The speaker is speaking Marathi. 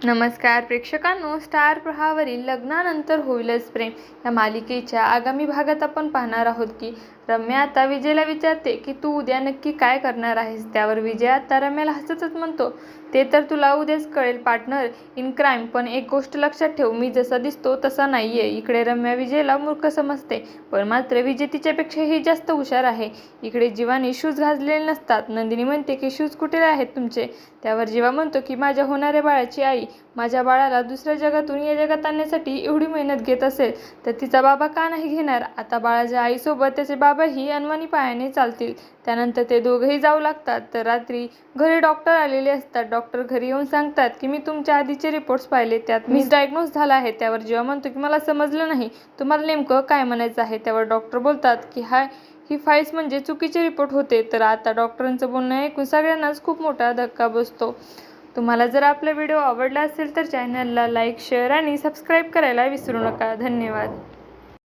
नमस्कार प्रेक्षकांनो, स्टार प्रवाहावरील लग्नानंतर होईलच प्रेम या मालिकेच्या आगामी भागात आपण पाहणार आहोत की रम्या आता विजयला विचारते की तू उद्या नक्की काय करणार आहेस. त्यावर विजय आता रम्याला हसतच म्हणतो, ते तर तुला उद्याच कळेल पार्टनर इन क्राईम. पण एक गोष्ट लक्षात ठेव, मी जसा दिसतो तसा नाहीये. इकडे रम्या विजयला मूर्ख समजते, पण मात्र विजय तिच्यापेक्षाही जास्त हुशार आहे. इकडे जीवाने शूज घातलेले नसतात. नंदिनी म्हणते की शूज कुठे आहेत तुमचे. त्यावर जीवा म्हणतो की माझ्या होणाऱ्या बाळाची आई माझ्या बाळाला दुसऱ्या जगातून या जगात आणण्यासाठी एवढी मेहनत घेत असेल तर तिचा बाबा का नाही घेणार. आता बाळाच्या आईसोबत त्याचे बाबाही अनवाणी पायाने चालतील. त्यानंतर ते दोघंही जाऊ लागतात. तर रात्री घरी डॉक्टर आलेले असतात. डॉक्टर घरी येऊन सांगतात की मी तुमच्या आधीचे रिपोर्ट्स पाहिले, त्यात मिसडायग्नोज झाला आहे. त्यावर जीवा म्हणतो की मला समजलं नाही, तुम्हाला नेमकं काय म्हणायचं आहे. त्यावर डॉक्टर बोलतात की ही फाईल्स म्हणजे चुकीचे रिपोर्ट होते. तर आता डॉक्टरांचं बोलणं ऐकून सगळ्यांनाच खूप मोठा धक्का बसतो. तुम्हाला जर आपला व्हिडिओ आवडला असेल तर चॅनलला लाईक, शेअर आणि सबस्क्राईब करायला विसरू नका. धन्यवाद.